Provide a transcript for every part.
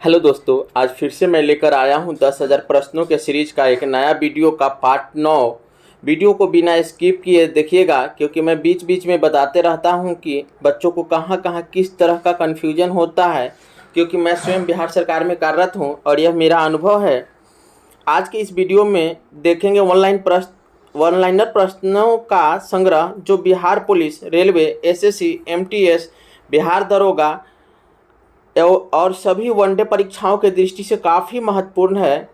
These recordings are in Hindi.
हेलो दोस्तों, आज फिर से मैं लेकर आया हूं 10,000 प्रश्नों के सीरीज का एक नया वीडियो का पार्ट 9। वीडियो को बिना स्किप किए देखिएगा, क्योंकि मैं बीच बीच में बताते रहता हूं कि बच्चों को कहां कहां किस तरह का कन्फ्यूजन होता है, क्योंकि मैं स्वयं बिहार सरकार में कार्यरत हूं और यह मेरा अनुभव है। आज के इस वीडियो में देखेंगे ऑनलाइनर प्रश्नों का संग्रह, जो Bihar police, railway, SSC, MTS, Bihar दरोगा और सभी वनडे परीक्षाओं के दृष्टि से काफ़ी महत्वपूर्ण है।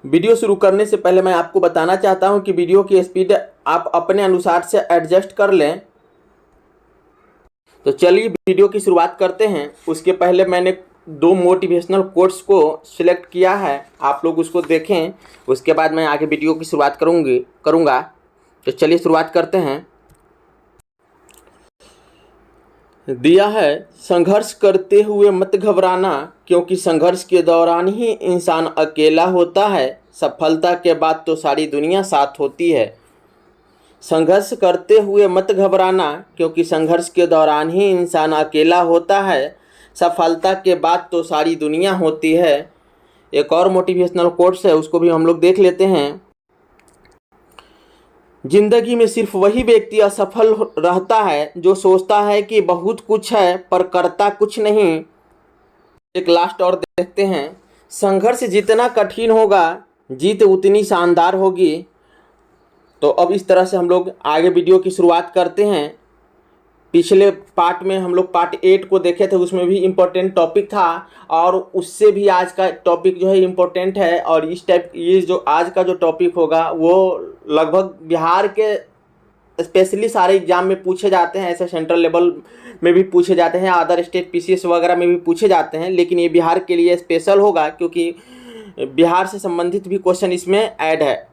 वीडियो शुरू करने से पहले मैं आपको बताना चाहता हूं कि वीडियो की स्पीड आप अपने अनुसार से एडजस्ट कर लें। तो चलिए वीडियो की शुरुआत करते हैं। उसके पहले मैंने 2 मोटिवेशनल कोट्स को सिलेक्ट किया है, आप लोग उसको देखें। उसके बाद मैं आगे वीडियो की शुरुआत करूँगा। तो चलिए शुरुआत करते हैं। दिया है, संघर्ष करते हुए मत घबराना, क्योंकि संघर्ष के दौरान ही इंसान अकेला होता है। सफलता के बाद तो सारी दुनिया साथ होती है। संघर्ष करते हुए मत घबराना, क्योंकि संघर्ष के दौरान ही इंसान अकेला होता है। सफलता के बाद तो सारी दुनिया होती है। एक और मोटिवेशनल कोट्स है, उसको भी हम लोग देख लेते हैं। जिंदगी में सिर्फ वही व्यक्ति असफल रहता है जो सोचता है कि बहुत कुछ है पर करता कुछ नहीं। एक लास्ट और देखते हैं। संघर्ष जितना कठिन होगा, जीत उतनी शानदार होगी। तो अब इस तरह से हम लोग आगे वीडियो की शुरुआत करते हैं। पिछले पार्ट में हम लोग पार्ट 8 को देखे थे, उसमें भी इम्पोर्टेंट टॉपिक था और उससे भी आज का टॉपिक जो है इम्पोर्टेंट है। और ये जो आज का जो टॉपिक होगा वो लगभग बिहार के स्पेशली सारे एग्जाम में पूछे जाते हैं। ऐसे सेंट्रल लेवल में भी पूछे जाते हैं, अदर स्टेट पीसीएस वगैरह में भी पूछे जाते हैं, लेकिन ये बिहार के लिए स्पेशल होगा क्योंकि बिहार से संबंधित भी क्वेश्चन इसमें ऐड है।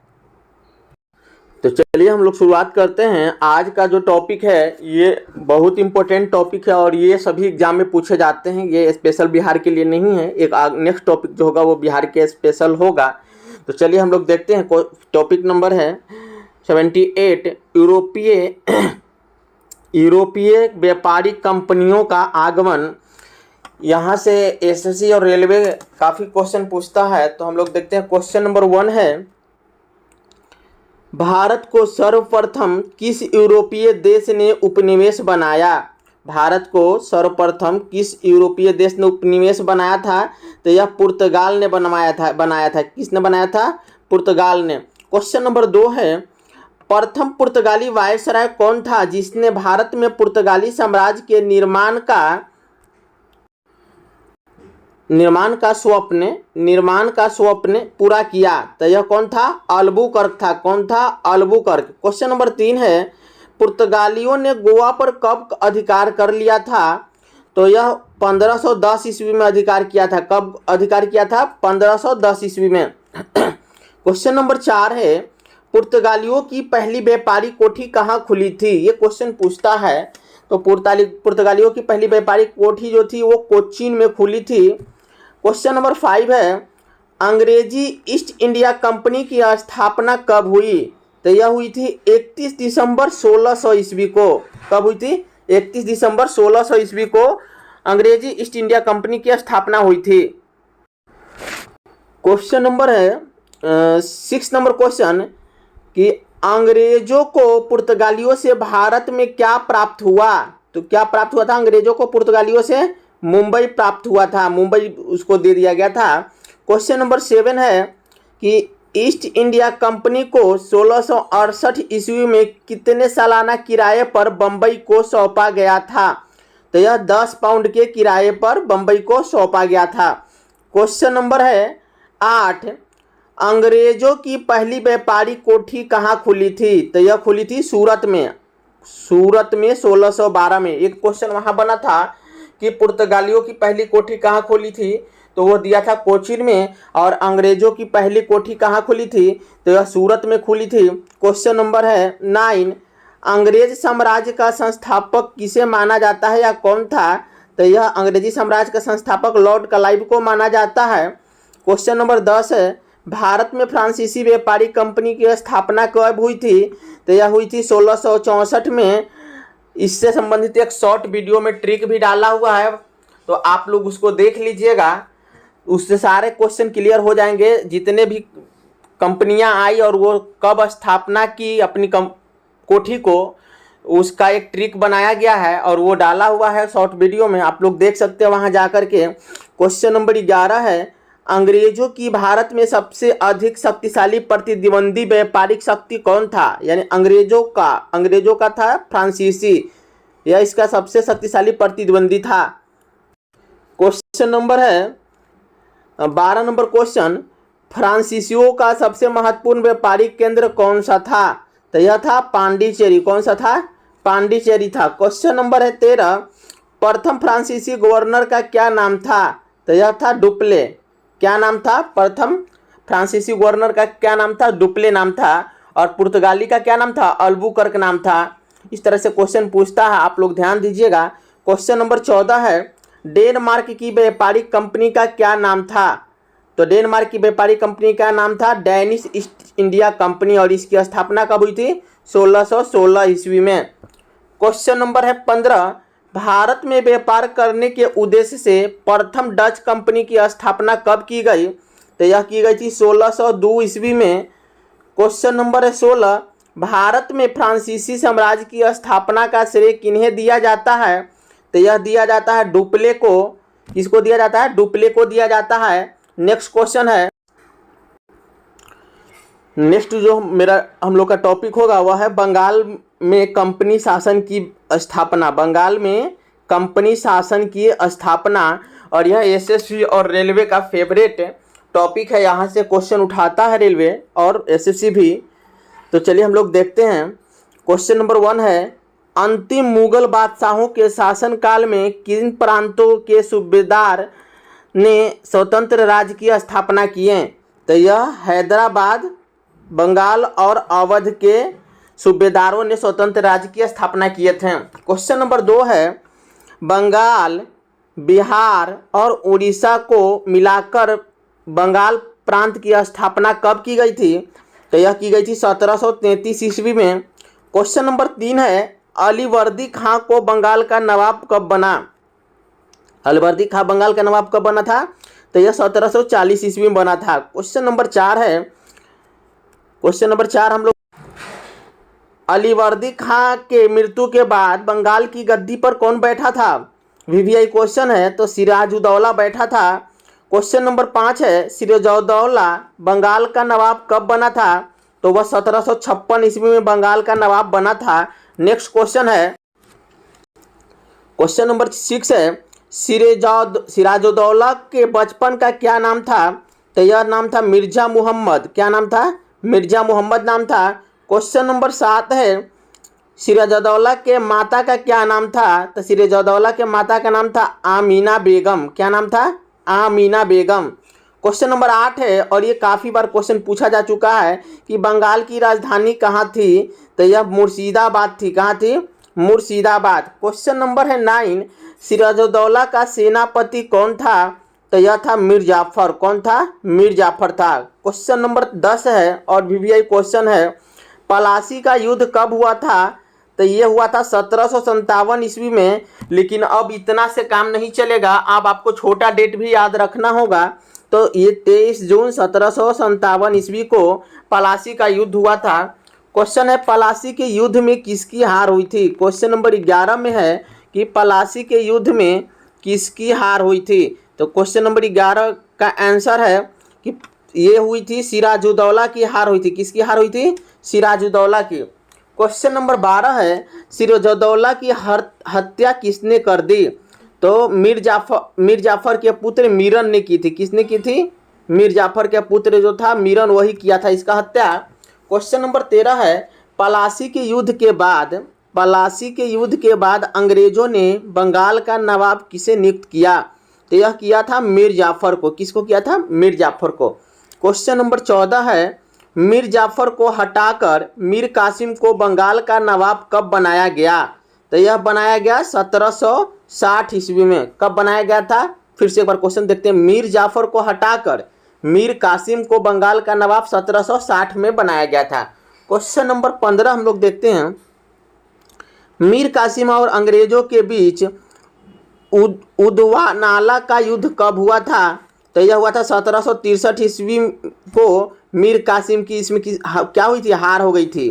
तो चलिए हम लोग शुरुआत करते हैं। आज का जो टॉपिक है ये बहुत इम्पोर्टेंट टॉपिक है और ये सभी एग्जाम में पूछे जाते हैं। ये स्पेशल बिहार के लिए नहीं है। एक नेक्स्ट टॉपिक जो होगा वो बिहार के स्पेशल होगा। तो चलिए हम लोग देखते हैं। टॉपिक नंबर है 78। यूरोपीय व्यापारिक कंपनियों का आगमन। यहाँ से एसएससी और रेलवे काफ़ी क्वेश्चन पूछता है। तो हम लोग देखते हैं। क्वेश्चन नंबर 1 है, भारत को सर्वप्रथम किस यूरोपीय देश ने उपनिवेश बनाया? भारत को सर्वप्रथम किस यूरोपीय देश ने उपनिवेश बनाया था? तो यह पुर्तगाल ने बनाया था। किसने बनाया था? पुर्तगाल ने। क्वेश्चन नंबर 2 है, प्रथम पुर्तगाली वायसराय कौन था जिसने भारत में पुर्तगाली साम्राज्य के निर्माण का स्वप्न पूरा किया? तो यह कौन था? अल्बुकर्क था। कौन था? अल्बुकर्क। क्वेश्चन नंबर 3 है, पुर्तगालियों ने गोवा पर कब अधिकार कर लिया था? तो यह 1510 ईस्वी में अधिकार किया था। कब अधिकार किया था? 1510 ईस्वी में। क्वेश्चन नंबर 4 है, पुर्तगालियों की पहली व्यापारी कोठी कहाँ खुली थी? ये क्वेश्चन पूछता है। तो पुर्तगालियों की पहली व्यापारी कोठी जो थी वो कोचीन में खुली थी। क्वेश्चन नंबर 5 है, अंग्रेजी ईस्ट इंडिया कंपनी की स्थापना कब हुई? तो यह हुई थी 31 दिसंबर 1600 ईस्वी को। कब हुई थी? 31 दिसंबर 1600 ईस्वी को अंग्रेजी ईस्ट इंडिया कंपनी की स्थापना हुई थी। क्वेश्चन नंबर है 6 नंबर क्वेश्चन कि अंग्रेजों को पुर्तगालियों से भारत में क्या प्राप्त हुआ? तो क्या प्राप्त हुआ था अंग्रेजों को पुर्तगालियों से? मुंबई प्राप्त हुआ था। मुंबई उसको दे दिया गया था। क्वेश्चन नंबर 7 है कि ईस्ट इंडिया कंपनी को 1668 ईस्वी में कितने सालाना किराए पर बम्बई को सौंपा गया था? तो यह 10 पाउंड के किराए पर बम्बई को सौंपा गया था। क्वेश्चन नंबर है 8, अंग्रेजों की पहली व्यापारी कोठी कहाँ खुली थी? तो यह खुली थी सूरत में। 1612 में। एक क्वेश्चन वहाँ बना था कि पुर्तगालियों की पहली कोठी कहाँ खोली थी? तो वो दिया था कोचीन में। और अंग्रेजों की पहली कोठी कहाँ खुली थी? तो यह सूरत में खुली थी। क्वेश्चन नंबर है 9, अंग्रेज साम्राज्य का संस्थापक किसे माना जाता है या कौन था? तो यह अंग्रेजी साम्राज्य का संस्थापक लॉर्ड क्लाइव को माना जाता है। क्वेश्चन नंबर 10 है, भारत में फ्रांसीसी व्यापारी कंपनी की स्थापना कब हुई थी? तो यह हुई थी 1664 में। इससे संबंधित एक शॉर्ट वीडियो में ट्रिक भी डाला हुआ है, तो आप लोग उसको देख लीजिएगा। उससे सारे क्वेश्चन क्लियर हो जाएंगे, जितने भी कंपनियां आई और वो कब स्थापना की अपनी कोठी को, उसका एक ट्रिक बनाया गया है और वो डाला हुआ है शॉर्ट वीडियो में, आप लोग देख सकते हैं वहां जाकर के। क्वेश्चन नंबर 11 है, अंग्रेजों की भारत में सबसे अधिक शक्तिशाली प्रतिद्वंदी व्यापारिक शक्ति कौन था? यानी अंग्रेजों का था फ्रांसीसी, यह इसका सबसे शक्तिशाली प्रतिद्वंदी था। क्वेश्चन नंबर है 12 नंबर क्वेश्चन, फ्रांसीसियों का सबसे महत्वपूर्ण व्यापारिक केंद्र कौन सा था? तो यह था पांडिचेरी। कौन सा था? पांडिचेरी था। क्वेश्चन नंबर है 13, प्रथम फ्रांसीसी गवर्नर का क्या नाम था? तो यह था डुप्ले। क्या नाम था? प्रथम फ्रांसीसी गवर्नर का क्या नाम था? डुप्ले नाम था। और पुर्तगाली का क्या नाम था? अल्बुकर्क नाम था। इस तरह से क्वेश्चन पूछता है, आप लोग ध्यान दीजिएगा। क्वेश्चन नंबर 14 है, डेनमार्क की व्यापारिक कंपनी का क्या नाम था? तो डेनमार्क की व्यापारिक कंपनी का नाम था डैनिश ईस्ट इंडिया कंपनी, और इसकी स्थापना कब हुई थी? 1616 ईस्वी में। क्वेश्चन नंबर है 15, भारत में व्यापार करने के उद्देश्य से प्रथम डच कंपनी की स्थापना कब की गई? तो यह की गई थी 1602 ईस्वी में। क्वेश्चन नंबर है 16, भारत में फ्रांसीसी साम्राज्य की स्थापना का श्रेय किन्हें दिया जाता है? तो यह दिया जाता है डुप्ले को। किसको दिया जाता है? डुप्ले को दिया जाता है। नेक्स्ट क्वेश्चन है, नेक्स्ट जो हम लोग का टॉपिक होगा वह है बंगाल में कंपनी शासन की स्थापना। बंगाल में कंपनी शासन की स्थापना, और यह एसएससी और रेलवे का फेवरेट टॉपिक है। यहाँ से क्वेश्चन उठाता है रेलवे और एसएससी भी। तो चलिए हम लोग देखते हैं। क्वेश्चन नंबर 1 है, अंतिम मुगल बादशाहों के शासनकाल में किन प्रांतों के सूबेदार ने स्वतंत्र राज्य की स्थापना किए? तो यह हैदराबाद, बंगाल और अवध के सूबेदारों ने स्वतंत्र राज्य की स्थापना किए थे। क्वेश्चन नंबर 2 है, बंगाल, बिहार और उड़ीसा को मिलाकर बंगाल प्रांत की स्थापना कब की गई थी? तो यह की गई थी 1733 ईस्वी में। क्वेश्चन नंबर 3 है, अलीवर्दी खां को बंगाल का नवाब कब बना? अलीवर्दी खां बंगाल का नवाब कब बना था? तो यह 1740 ईस्वी में बना था। क्वेश्चन नंबर 4 है, क्वेश्चन नंबर 4 हम लोग, अलीवर्दी खां के मृत्यु के बाद बंगाल की गद्दी पर कौन बैठा था? वीवीआई क्वेश्चन है, तो सिराजुद्दौला बैठा था। क्वेश्चन नंबर 5 है, सिराजुद्दौला बंगाल का नवाब कब बना था? तो वह 1756 ईस्वी में बंगाल का नवाब बना था। नेक्स्ट क्वेश्चन है, क्वेश्चन नंबर 6 है, सिराजुद्दौला के बचपन का क्या नाम था? तो यह नाम था मिर्जा मुहम्मद। क्या नाम था? मिर्जा मुहम्मद नाम था। क्वेश्चन नंबर 7 है, सिराजुद्दौला के माता का क्या नाम था? तो सिराजुद्दौला के माता का नाम था आमीना बेगम। क्या नाम था? आमीना बेगम। क्वेश्चन नंबर 8 है, और ये काफ़ी बार क्वेश्चन पूछा जा चुका है कि बंगाल की राजधानी कहाँ थी? तो यह मुर्शिदाबाद थी। कहाँ थी? मुर्शिदाबाद। क्वेश्चन नंबर है 9, सिराजुद्दौला का सेनापति कौन था? तो यह था मीर जाफर। कौन था? मीर जाफर था। क्वेश्चन नंबर 10 है और वीवीआई क्वेश्चन है, पलासी का युद्ध कब हुआ था? तो ये हुआ था 1757 ईस्वी में। लेकिन अब इतना से काम नहीं चलेगा, अब आपको छोटा डेट भी याद रखना होगा। तो ये 23 जून 1757 ईस्वी को पलासी का युद्ध हुआ था। क्वेश्चन है, पलासी के युद्ध में किसकी हार हुई थी? क्वेश्चन नंबर 11 में है कि पलासी के युद्ध में किसकी हार हुई थी? तो क्वेश्चन नंबर 11 का आंसर है कि ये हुई थी सिराजुद्दौला की हार हुई थी। किसकी हार हुई थी? सिराजुद्दौला की। क्वेश्चन नंबर 12 है, सिराजुद्दौला की हत्या किसने कर दी? तो मीर जाफर के पुत्र मीरन ने की थी। किसने की थी? मीर जाफर के पुत्र जो था मीरन, वही किया था इसका हत्या। क्वेश्चन नंबर 13 है, पलासी के युद्ध के बाद अंग्रेजों ने बंगाल का नवाब किसे नियुक्त किया? तो यह किया था मीर जाफर को। किसको किया था? मीर जाफर को। क्वेश्चन नंबर 14 है, मीर जाफर को हटाकर मीर कासिम को बंगाल का नवाब कब बनाया गया? तो यह बनाया गया 1760 ईस्वी में। कब बनाया गया था? फिर से एक बार क्वेश्चन देखते हैं। मीर जाफर को हटाकर मीर कासिम को बंगाल का नवाब 1760 में बनाया गया था। क्वेश्चन नंबर 15 हम लोग देखते हैं। मीर कासिम और अंग्रेजों के बीच उदवानाला का युद्ध कब हुआ था? तो यह हुआ था 1763 ईस्वी को। मीर कासिम की इसमें क्या हुई थी? हार हो गई थी।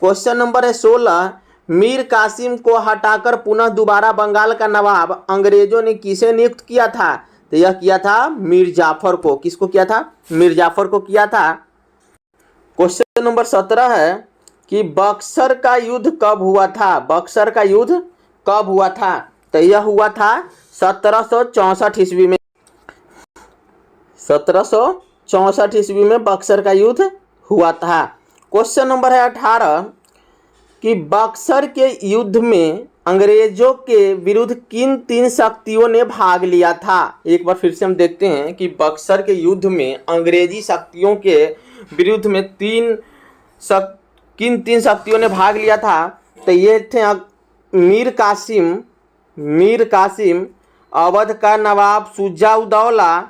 क्वेश्चन नंबर है 16, मीर कासिम को हटाकर पुनः दोबारा बंगाल का नवाब अंग्रेजों ने किसे नियुक्त किया था? तो यह किया था मीर जाफर को। किसको किया था? मीर जाफर को किया था। क्वेश्चन नंबर 17 है कि बक्सर का युद्ध कब हुआ था? बक्सर का युद्ध कब हुआ था? तो यह हुआ था 1764 ईस्वी में। 1764 ईस्वी में बक्सर का युद्ध हुआ था। क्वेश्चन नंबर है 18 कि बक्सर के युद्ध में अंग्रेजों के विरुद्ध किन 3 शक्तियों ने भाग लिया था? एक बार फिर से हम देखते हैं कि बक्सर के युद्ध में अंग्रेजी शक्तियों के विरुद्ध में किन 3 शक्तियों ने भाग लिया था? तो ये थे मीर कासिम, अवध का नवाब शुजा-उद-दौला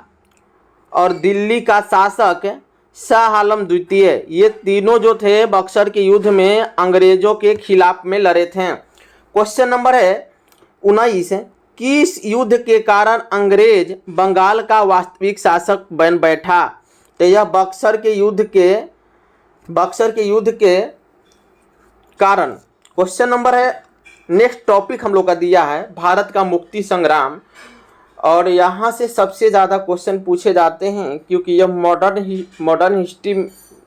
और दिल्ली का शासक शाह आलम द्वितीय। ये तीनों जो थे बक्सर के युद्ध में अंग्रेजों के खिलाफ में लड़े थे। क्वेश्चन नंबर है 19, किस युद्ध के कारण अंग्रेज बंगाल का वास्तविक शासक बन बैठा? तो यह बक्सर के युद्ध के कारण। क्वेश्चन नंबर है, नेक्स्ट टॉपिक हम लोग का दिया है भारत का मुक्ति संग्राम, और यहाँ से सबसे ज़्यादा क्वेश्चन पूछे जाते हैं क्योंकि यह मॉडर्न हिस्ट्री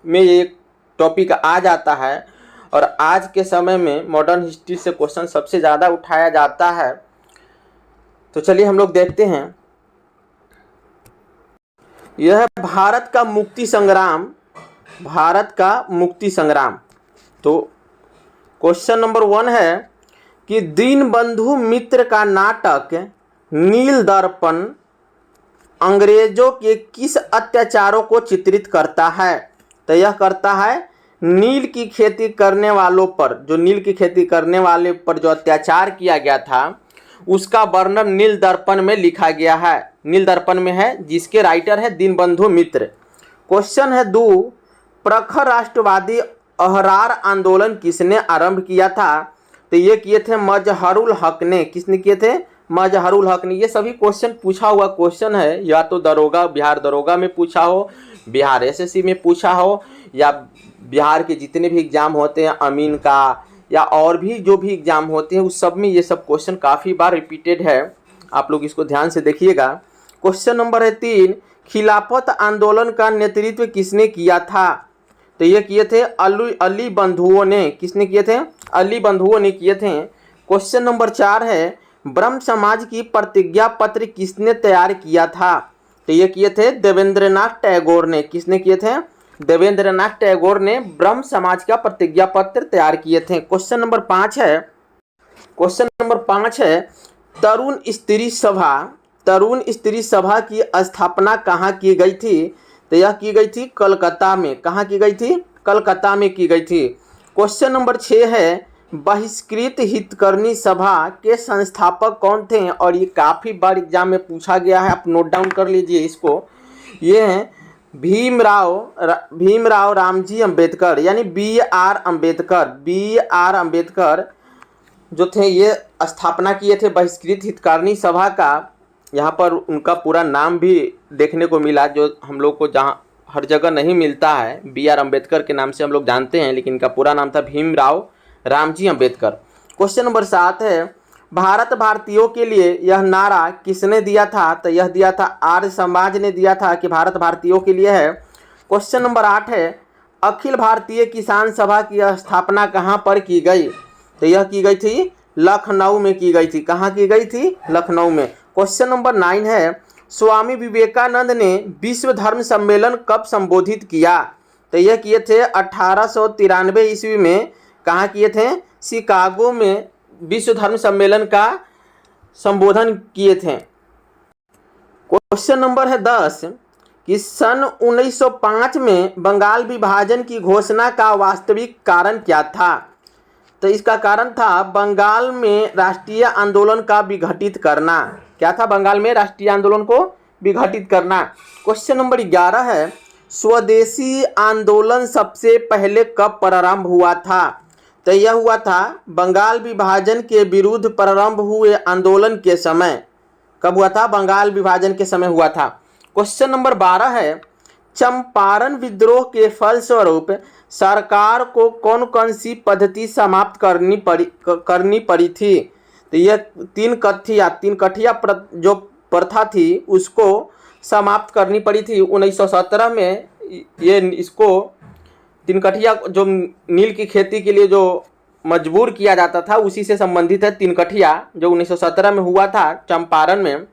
में एक टॉपिक आ जाता है और आज के समय में मॉडर्न हिस्ट्री से क्वेश्चन सबसे ज़्यादा उठाया जाता है। तो चलिए हम लोग देखते हैं। यह है भारत का मुक्ति संग्राम। तो क्वेश्चन नंबर 1 है कि दीनबंधु मित्र का नाटक नील दर्पण अंग्रेजों के किस अत्याचारों को चित्रित करता है? तो यह करता है नील की खेती करने वालों पर, जो नील की खेती करने वाले पर जो अत्याचार किया गया था उसका वर्णन नील दर्पण में लिखा गया है। नील दर्पण में है, जिसके राइटर है दीनबंधु मित्र। क्वेश्चन है 2, प्रखर राष्ट्रवादी अहरार आंदोलन किसने आरंभ किया था? तो ये किए थे मजहरुल हक ने। किसने किए थे? मजहरुल हक ने। ये सभी क्वेश्चन पूछा हुआ क्वेश्चन है, या तो बिहार दरोगा में पूछा हो, बिहार एसएससी में पूछा हो, या बिहार के जितने भी एग्जाम होते हैं अमीन का या और भी जो भी एग्जाम होते हैं उस सब में ये सब क्वेश्चन काफ़ी बार रिपीटेड है। आप लोग इसको ध्यान से देखिएगा। क्वेश्चन नंबर है 3, खिलाफत आंदोलन का नेतृत्व किसने किया था? तो ये किए थे अली बंधुओं ने। किसने किए थे? अली बंधुओं ने किए थे। क्वेश्चन नंबर 4 है, ब्रह्म समाज की प्रतिज्ञा पत्र किसने तैयार किया था? तो ये किए थे देवेंद्रनाथ टैगोर ने। किसने किए थे? देवेंद्रनाथ टैगोर ने ब्रह्म समाज का प्रतिज्ञा पत्र तैयार किए थे। क्वेश्चन नंबर 5 है, तरुण स्त्री सभा की स्थापना कहाँ की गई थी? तो यह की गई थी कलकत्ता में। कहाँ की गई थी? कलकत्ता में की गई थी। क्वेश्चन नंबर 6 है, बहिष्कृत हितकर्णी सभा के संस्थापक कौन थे? और ये काफ़ी बार एग्जाम में पूछा गया है, आप नोट डाउन कर लीजिए इसको। ये हैं भीमराव रामजी अंबेडकर, यानी BR अंबेडकर जो थे ये स्थापना किए थे बहिष्कृत हितकर्णी सभा का। यहाँ पर उनका पूरा नाम भी देखने को मिला, जो हम लोग को जहाँ हर जगह नहीं मिलता है। BR अंबेडकर के नाम से हम लोग जानते हैं, लेकिन इनका पूरा नाम था भीमराव रामजी अंबेडकर। क्वेश्चन नंबर 7 है, भारत भारतीयों के लिए यह नारा किसने दिया था? तो यह दिया था आर्य समाज ने दिया था कि भारत भारतीयों के लिए है। क्वेश्चन नंबर 8 है, अखिल भारतीय किसान सभा की स्थापना कहाँ पर की गई? तो यह की गई थी लखनऊ में की गई थी। कहाँ की गई थी? लखनऊ में। क्वेश्चन नंबर 9 है, स्वामी विवेकानंद ने विश्व धर्म सम्मेलन कब संबोधित किया? तो यह किए थे 1893 ईस्वी में। कहाँ किए थे? शिकागो में विश्व धर्म सम्मेलन का संबोधन किए थे। क्वेश्चन नंबर है 10 कि सन 1905 में बंगाल विभाजन की घोषणा का वास्तविक कारण क्या था? तो इसका कारण था बंगाल में राष्ट्रीय आंदोलन का विघटित करना। क्या था? बंगाल में राष्ट्रीय आंदोलन को विघटित करना। क्वेश्चन नंबर 11 है, स्वदेशी आंदोलन सबसे पहले कब प्रारंभ हुआ था? तो यह हुआ था बंगाल विभाजन के विरुद्ध प्रारंभ हुए आंदोलन के समय। कब हुआ था? बंगाल विभाजन के समय हुआ था। क्वेश्चन नंबर 12 है, चंपारण विद्रोह के फलस्वरूप सरकार को कौन कौन सी पद्धति समाप्त करनी पड़ी थी? तो यह तीन कठिया जो प्रथा थी उसको समाप्त करनी पड़ी थी 1917 में। ये इसको तीन कठिया जो नील की खेती के लिए जो मजबूर किया जाता था उसी से संबंधित है तीन कठिया, जो 1917 में हुआ था चंपारण में,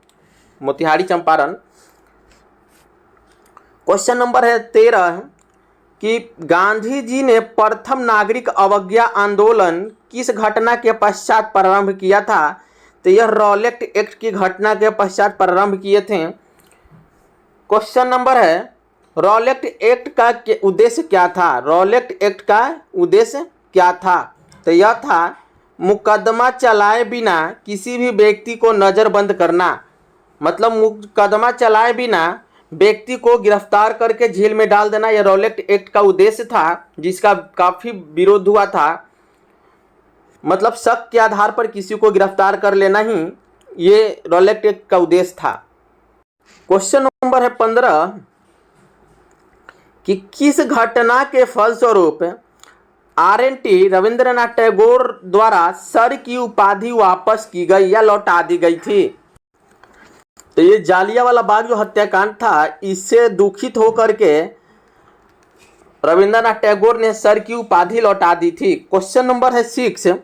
मोतिहारी चंपारण। क्वेश्चन नंबर है 13 कि गांधी जी ने प्रथम नागरिक अवज्ञा आंदोलन किस घटना के पश्चात प्रारंभ किया था? तो यह रॉलेट एक्ट की घटना के पश्चात प्रारंभ किए थे। क्वेश्चन नंबर है, रॉलेट एक्ट का उद्देश्य क्या था? रॉलेट एक्ट का उद्देश्य क्या था? तो यह था मुकदमा चलाए बिना किसी भी व्यक्ति को नज़रबंद करना। मतलब मुकदमा चलाए बिना व्यक्ति को गिरफ्तार करके जेल में डाल देना, यह रॉलेट एक्ट का उद्देश्य था, जिसका काफ़ी विरोध हुआ था। मतलब शक के आधार पर किसी को गिरफ्तार कर लेना ही ये रॉलेट एक्ट का उद्देश्य था। क्वेश्चन नंबर है 15 कि किस घटना के फलस्वरूप RNT रविंद्रनाथ टैगोर द्वारा सर की उपाधि वापस की गई या लौटा दी गई थी? तो ये जालियांवाला बाग जो हत्याकांड था, इससे दुखित होकर के रविंद्रनाथ टैगोर ने सर की उपाधि लौटा दी थी। क्वेश्चन नंबर है 16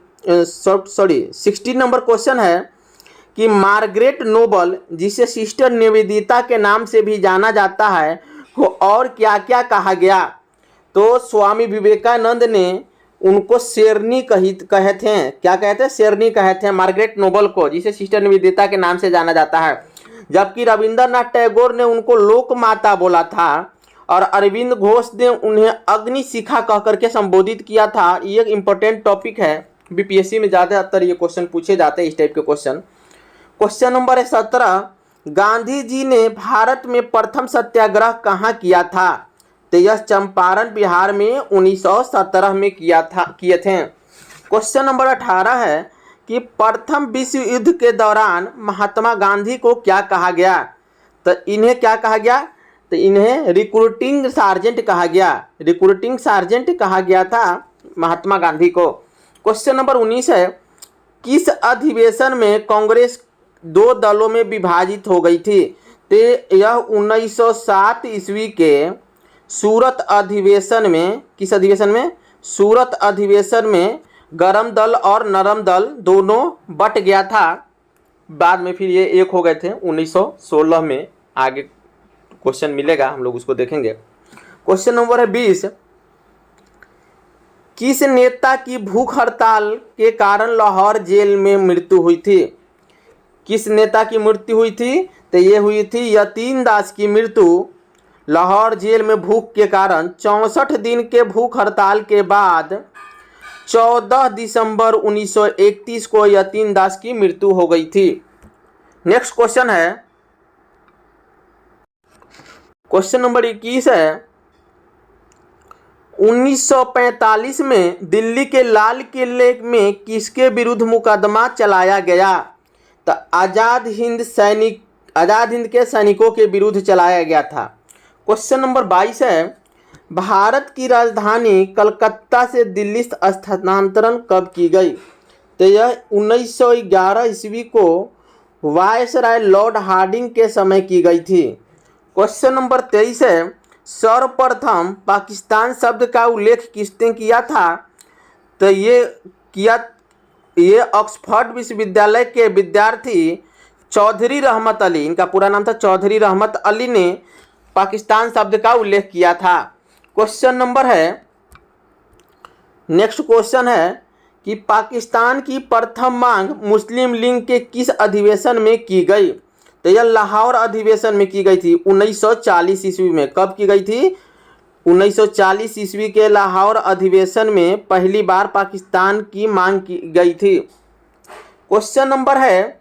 नंबर क्वेश्चन है कि मार्गरेट नोबल, जिसे सिस्टर निवेदिता के नाम से भी जाना जाता है, को और क्या क्या कहा गया? तो स्वामी विवेकानंद ने उनको शेरनी कहे थे। क्या कहते हैं? शेरनी कहे थे मार्गरेट नोबल को, जिसे सिस्टर निवेदिता के नाम से जाना जाता है। जबकि रविंद्रनाथ टैगोर ने उनको लोक माता बोला था और अरविंद घोष ने उन्हें अग्नि शिखा कह करके संबोधित किया था। ये एक इम्पोर्टेंट टॉपिक है, बीपीएससी में ज़्यादातर ये क्वेश्चन पूछे जाते हैं, इस टाइप के क्वेश्चन। क्वेश्चन नंबर है 17, गांधी जी ने भारत में प्रथम सत्याग्रह कहाँ किया था? तो यह चंपारण बिहार में 1917 में किए थे। क्वेश्चन नंबर 18 है कि प्रथम विश्व युद्ध के दौरान महात्मा गांधी को क्या कहा गया? तो इन्हें क्या कहा गया? तो इन्हें रिक्रूटिंग सार्जेंट कहा गया। रिक्रूटिंग सार्जेंट कहा गया था महात्मा गांधी को। क्वेश्चन नंबर 19 है, किस अधिवेशन में कांग्रेस दो दलों में विभाजित हो गई थी? तो यह 1907 ईस्वी के सूरत अधिवेशन में। किस अधिवेशन में? सूरत अधिवेशन में गरम दल और नरम दल दोनों बट गया था। बाद में फिर ये एक हो गए थे 1916 में। आगे क्वेश्चन मिलेगा, हम लोग उसको देखेंगे। क्वेश्चन नंबर है 20, किस नेता की भूख हड़ताल के कारण लाहौर जेल में मृत्यु हुई थी? किस नेता की मृत्यु हुई थी? तो ये हुई थी यतीन दास की मृत्यु लाहौर जेल में भूख के कारण। 64 दिन के भूख हड़ताल के बाद 14 दिसंबर 1931 को यतीन दास की मृत्यु हो गई थी। नेक्स्ट क्वेश्चन है, क्वेश्चन नंबर 21 है, 1945 में दिल्ली के लाल किले में किसके विरुद्ध मुकदमा चलाया गया? तो आज़ाद हिंद के सैनिकों के विरुद्ध चलाया गया था। क्वेश्चन नंबर 22 है, भारत की राजधानी कलकत्ता से दिल्ली स्थानांतरण कब की गई? तो यह 1911 ईस्वी को वायसराय लॉर्ड हार्डिंग के समय की गई थी। क्वेश्चन नंबर 23 है, सर्वप्रथम पाकिस्तान शब्द का उल्लेख किसने किया था? तो ये ऑक्सफोर्ड विश्वविद्यालय के विद्यार्थी चौधरी रहमत अली, इनका पूरा नाम था चौधरी रहमत अली, ने पाकिस्तान शब्द का उल्लेख किया था। क्वेश्चन नंबर है, नेक्स्ट क्वेश्चन है कि पाकिस्तान की प्रथम मांग मुस्लिम लीग के किस अधिवेशन में की गई? तो यह लाहौर अधिवेशन में की गई थी 1940 ईस्वी में। कब की गई थी? 1940 ईस्वी के लाहौर अधिवेशन में पहली बार पाकिस्तान की मांग की गई थी। क्वेश्चन नंबर है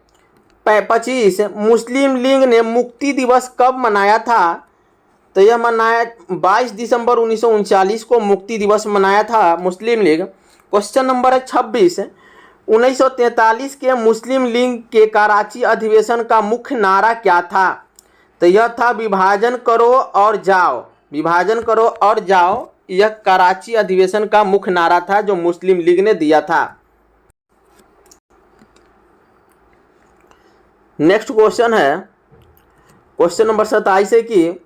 25, मुस्लिम लीग ने मुक्ति दिवस कब मनाया था? तो यह मनाया 22 दिसंबर 1939 को मुक्ति दिवस मनाया था मुस्लिम लीग। क्वेश्चन नंबर है 26, 1943 के मुस्लिम लीग के कराची अधिवेशन का मुख्य नारा क्या था? तो यह था विभाजन करो और जाओ। विभाजन करो और जाओ, यह कराची अधिवेशन का मुख्य नारा था जो मुस्लिम लीग ने दिया था। नेक्स्ट क्वेश्चन है क्वेश्चन नंबर 27 है कि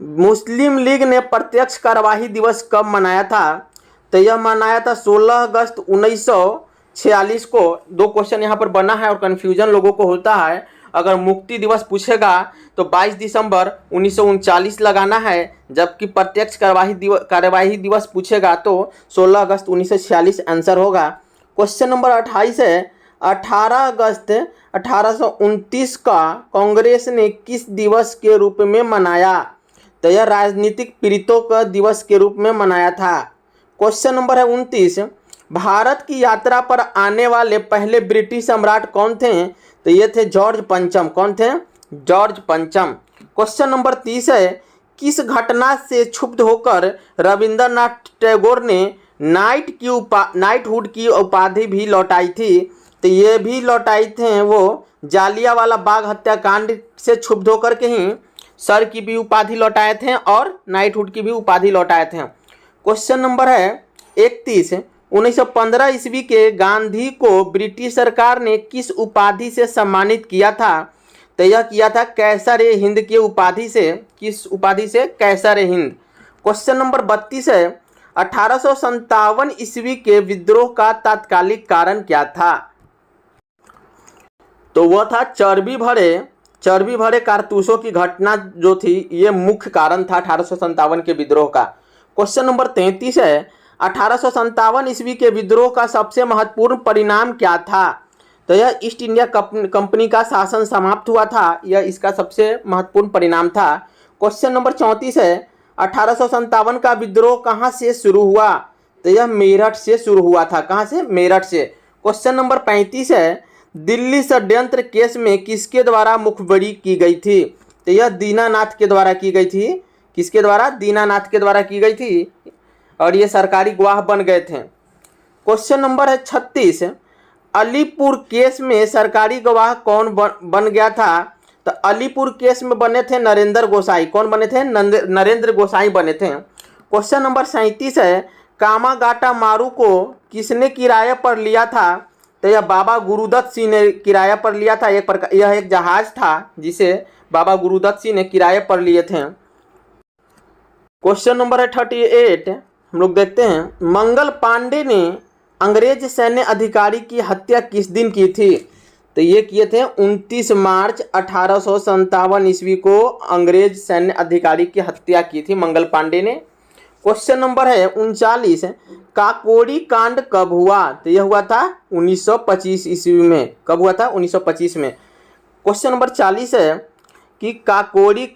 मुस्लिम लीग ने प्रत्यक्ष कार्यवाही दिवस कब मनाया था? तो यह मनाया था 16 अगस्त 1946 को। दो क्वेश्चन यहाँ पर बना है और कन्फ्यूजन लोगों को होता है। अगर मुक्ति दिवस पूछेगा तो 22 दिसंबर 1939 लगाना है, जबकि प्रत्यक्ष कार्यवाही दिवस पूछेगा तो 16 अगस्त 1946 आंसर होगा। क्वेश्चन नंबर 28 है 18 अगस्त 1829 का कांग्रेस ने किस दिवस के रूप में मनाया? तो यह राजनीतिक पीड़ितों का दिवस के रूप में मनाया था। क्वेश्चन नंबर है 29, भारत की यात्रा पर आने वाले पहले ब्रिटिश सम्राट कौन थे? तो ये थे जॉर्ज पंचम। कौन थे? जॉर्ज पंचम। क्वेश्चन नंबर 30 है किस घटना से क्षुब्ध होकर रविंद्रनाथ टैगोर ने नाइटहुड की उपाधि भी लौटाई थी? तो ये भी लौटाई थे वो जालियांवाला बाग हत्याकांड से क्षुब्ध होकर के ही सर की भी उपाधि लौटाए थे और नाइटहुड की भी उपाधि लौटाए थे। क्वेश्चन नंबर है 31, 1915 ईस्वी के गांधी को ब्रिटिश सरकार ने किस उपाधि से सम्मानित किया था? तो यह किया था कैसर-ए-हिंद की उपाधि से। किस उपाधि से? कैसर-ए-हिंद। क्वेश्चन नंबर 32 है 1857 ईस्वी के विद्रोह का तात्कालिक कारण क्या था? तो वह था चर्बी भरे कारतूसों की घटना जो थी, ये मुख्य कारण था 1857 के विद्रोह का। क्वेश्चन नंबर 33 है 1857 ईस्वी के विद्रोह का सबसे महत्वपूर्ण परिणाम क्या था? तो यह ईस्ट इंडिया कंपनी का शासन समाप्त हुआ था, यह इसका सबसे महत्वपूर्ण परिणाम था। क्वेश्चन नंबर 34 है 1857 का विद्रोह कहाँ से शुरू हुआ? तो यह मेरठ से शुरू हुआ था। कहाँ से? मेरठ से। क्वेश्चन नंबर 35 है दिल्ली षड्यंत्र केस में किसके द्वारा मुखबरी की गई थी? तो यह दीनानाथ के द्वारा की गई थी। किसके द्वारा? दीनानाथ के द्वारा की गई थी और ये सरकारी गवाह बन गए थे। क्वेश्चन नंबर है 36, अलीपुर केस में सरकारी गवाह कौन बन गया था? तो अलीपुर केस में बने थे नरेंद्र गोसाई। कौन बने थे? नरेंद्र गोसाई बने थे। क्वेश्चन नंबर 37 है कामागाटा मारू को किसने किराए पर लिया था? तो यह बाबा गुरुदत्त सिंह ने किराया पर लिया था। यह एक जहाज था जिसे बाबा गुरुदत्त सिंह ने किराए पर लिए थे। क्वेश्चन नंबर है 38, हम लोग देखते हैं मंगल पांडे ने अंग्रेज सैन्य अधिकारी की हत्या किस दिन की थी? तो ये किए थे 29 मार्च 1857 ईस्वी को अंग्रेज सैन्य अधिकारी की हत्या की थी मंगल पांडे ने। क्वेश्चन नंबर है 39, काकोरी कांड कब हुआ? तो यह हुआ था 1925 ईस्वी में। कब हुआ था? 1925 में। क्वेश्चन नंबर 40 है कि काकोरी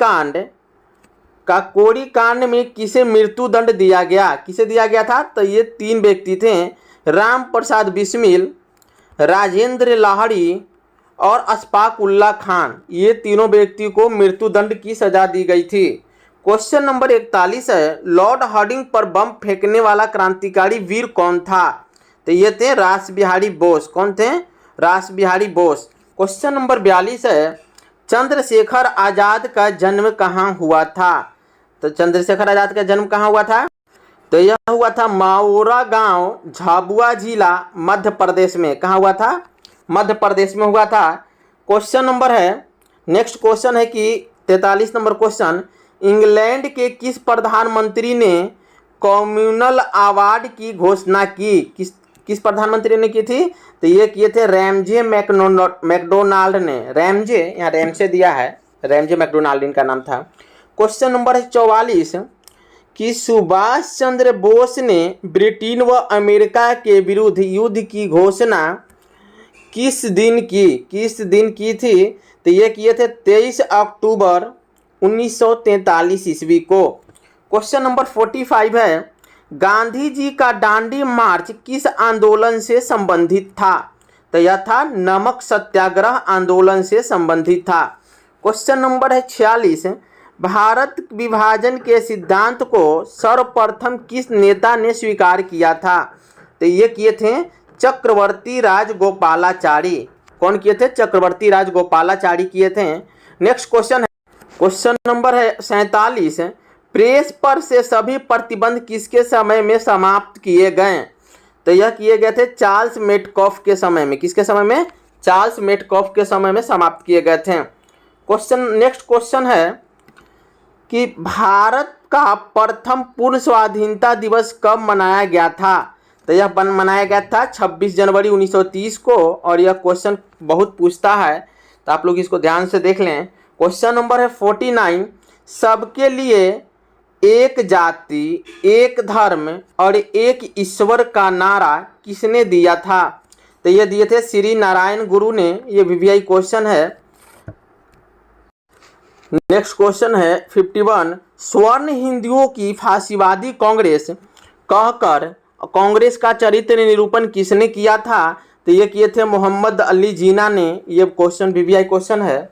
कांड में किसे मृत्यु दंड दिया गया? किसे दिया गया था? तो ये 3 व्यक्ति थे, राम प्रसाद बिस्मिल, राजेंद्र लाहिड़ी और अशफाक उल्ला खान। ये तीनों व्यक्ति को मृत्यु दंड की सजा दी गई थी। क्वेश्चन नंबर 41 है लॉर्ड हार्डिंग पर बम फेंकने वाला क्रांतिकारी वीर कौन था? तो ये थे रास बिहारी बोस। कौन थे? रास बिहारी बोस। क्वेश्चन नंबर 42 है चंद्रशेखर आजाद का जन्म कहाँ हुआ था? तो चंद्रशेखर आजाद का जन्म कहाँ हुआ था? तो यह हुआ था माओरा गांव, झाबुआ जिला, मध्य प्रदेश में। कहाँ हुआ था? मध्य प्रदेश में हुआ था। क्वेश्चन नंबर है नेक्स्ट क्वेश्चन है कि 43 नंबर क्वेश्चन, इंग्लैंड के किस प्रधानमंत्री ने कम्युनल अवार्ड की घोषणा की? किस प्रधानमंत्री ने की थी? तो ये किए थे रैमजे मैकडोनाल्ड ने। रैमजे, यहाँ रैमसे दिया है, रैमजे मैकडोनाल्ड इनका नाम था। क्वेश्चन नंबर है 44 कि सुभाष चंद्र बोस ने ब्रिटेन व अमेरिका के विरुद्ध युद्ध की घोषणा किस दिन की थी? तो ये किए थे 23 अक्टूबर 1943 ईस्वी को। क्वेश्चन नंबर 45 है गांधी जी का दांडी मार्च किस आंदोलन से संबंधित था? तो यह था नमक सत्याग्रह आंदोलन से संबंधित था। क्वेश्चन नंबर है 46, भारत विभाजन के सिद्धांत को सर्वप्रथम किस नेता ने स्वीकार किया था? तो ये किए थे चक्रवर्ती राजगोपालाचारी। कौन किए थे? चक्रवर्ती राजगोपालाचारी किए थे। नेक्स्ट क्वेश्चन है, क्वेश्चन नंबर है 47, प्रेस पर से सभी प्रतिबंध किसके समय में समाप्त किए गए? तो यह किए गए थे चार्ल्स मेटकॉफ के समय में। किसके समय में? चार्ल्स मेटकॉफ के समय में समाप्त किए गए थे। नेक्स्ट क्वेश्चन है कि भारत का प्रथम पूर्ण स्वाधीनता दिवस कब मनाया गया था? तो यह मनाया गया था 26 जनवरी 1930 को। और यह क्वेश्चन बहुत पूछता है, तो आप लोग इसको ध्यान से देख लें। क्वेश्चन नंबर है 49, सबके लिए एक जाति, एक धर्म और एक ईश्वर का नारा किसने दिया था? तो ये दिए थे श्री नारायण गुरु ने। ये वीवीआई क्वेश्चन है। नेक्स्ट क्वेश्चन है 51, स्वर्ण हिंदुओं की फांसीवादी कांग्रेस कहकर कांग्रेस का चरित्र निरूपण किसने किया था? तो ये किए थे मोहम्मद अली जिन्ना ने। ये क्वेश्चन वीवीआई क्वेश्चन है।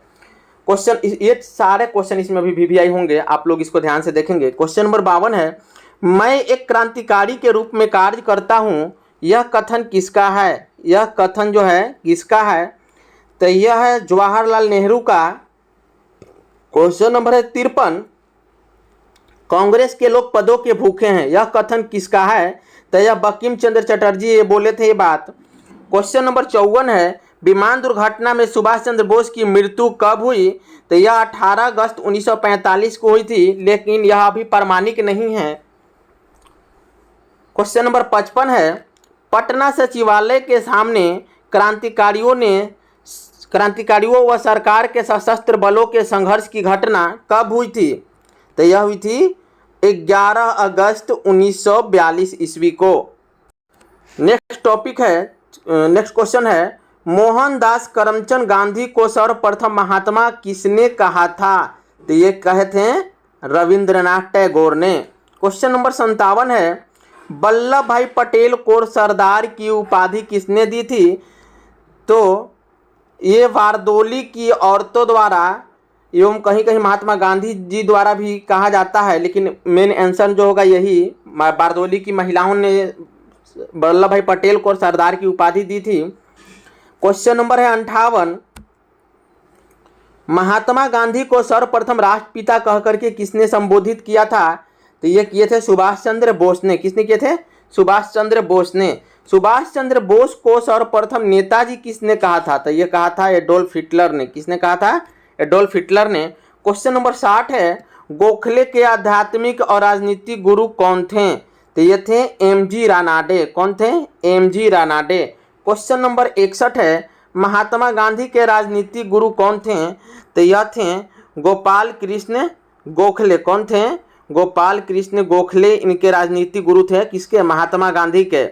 ये सारे क्वेश्चन इसमें अभी वीवीआई होंगे, आप लोग इसको ध्यान से देखेंगे। क्वेश्चन नंबर 52 है, मैं एक क्रांतिकारी के रूप में कार्य करता हूँ, यह कथन किसका है? यह कथन जो है किसका है? तो यह है जवाहरलाल नेहरू का। क्वेश्चन नंबर है 53, कांग्रेस के लोग पदों के भूखे हैं, यह कथन किसका है? तो यह बंकिम चंद्र चटर्जी ये बोले थे ये बात। क्वेश्चन नंबर 54 है, विमान दुर्घटना में सुभाष चंद्र बोस की मृत्यु कब हुई? तो यह 18 अगस्त 1945 को हुई थी, लेकिन यह अभी प्रमाणिक नहीं है। क्वेश्चन नंबर 55 है, पटना सचिवालय के सामने क्रांतिकारियों व सरकार के सशस्त्र बलों के संघर्ष की घटना कब हुई थी? तो यह हुई थी 11 अगस्त 1942 ईस्वी को। नेक्स्ट क्वेश्चन है, मोहनदास करमचंद गांधी को सर्वप्रथम महात्मा किसने कहा था? तो ये कहे थे रविंद्रनाथ टैगोर ने। क्वेश्चन नंबर 57 है, वल्लभ भाई पटेल को सरदार की उपाधि किसने दी थी? तो ये बारदोली की औरतों द्वारा एवं कहीं कहीं महात्मा गांधी जी द्वारा भी कहा जाता है, लेकिन मेन आंसर जो होगा यही, बारदोली की महिलाओं ने वल्लभ भाई पटेल को सरदार की उपाधि दी थी। क्वेश्चन नंबर है 58, महात्मा गांधी को सर्वप्रथम राष्ट्रपिता कहकर के किसने संबोधित किया था? तो ये किए थे सुभाष चंद्र बोस ने। किसने किए थे? सुभाष चंद्र बोस ने। सुभाष चंद्र बोस को सर्वप्रथम नेताजी किसने कहा था? तो ये कहा था एडोल्फ हिटलर ने। किसने कहा था? एडोल्फ हिटलर ने। क्वेश्चन नंबर 60 है, गोखले के आध्यात्मिक और राजनीतिक गुरु कौन थे? तो ये थे एमजी रानाडे। कौन थे? एमजी रानाडे। क्वेश्चन नंबर 61 है, महात्मा गांधी के राजनीतिक गुरु कौन थे? तो यह थे गोपाल कृष्ण गोखले। कौन थे? गोपाल कृष्ण गोखले इनके राजनीतिक गुरु थे। किसके? महात्मा गांधी के।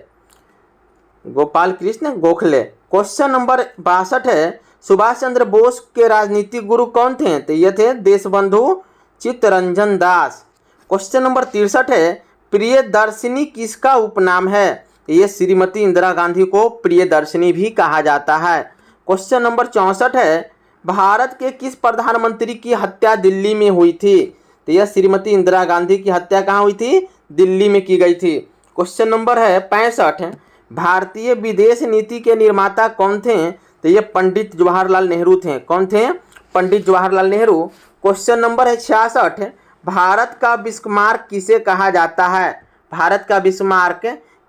गोपाल कृष्ण गोखले। क्वेश्चन नंबर 62 है, सुभाष चंद्र बोस के राजनीतिक गुरु कौन थे? तो ये थे देशबंधु चित्तरंजन दास। क्वेश्चन नंबर 63 है, प्रियदर्शिनी किसका उपनाम है? ये श्रीमती इंदिरा गांधी को प्रियदर्शिनी भी कहा जाता है। क्वेश्चन नंबर 64 है, भारत के किस प्रधानमंत्री की हत्या दिल्ली में हुई थी? तो यह श्रीमती इंदिरा गांधी की हत्या कहाँ हुई थी? दिल्ली में की गई थी। क्वेश्चन नंबर है 65, भारतीय विदेश नीति के निर्माता कौन थे? तो ये पंडित जवाहरलाल नेहरू थे। कौन थे? पंडित जवाहरलाल नेहरू। क्वेश्चन नंबर है 66, भारत का बिस्मार्क किसे कहा जाता है? भारत का बिस्मार्क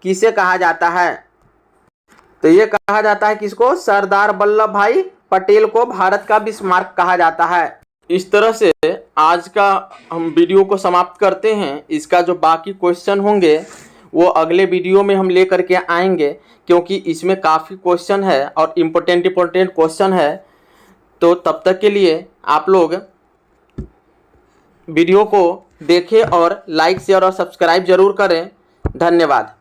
किसे कहा जाता है? तो ये कहा जाता है किसको? सरदार वल्लभ भाई पटेल को भारत का बिस्मार्क कहा जाता है। इस तरह से आज का हम वीडियो को समाप्त करते हैं। इसका जो बाकी क्वेश्चन होंगे वो अगले वीडियो में हम लेकर के आएंगे, क्योंकि इसमें काफ़ी क्वेश्चन है और इम्पोर्टेंट क्वेश्चन है। तो तब तक के लिए आप लोग वीडियो को देखें और लाइक शेयर और सब्सक्राइब जरूर करें। धन्यवाद।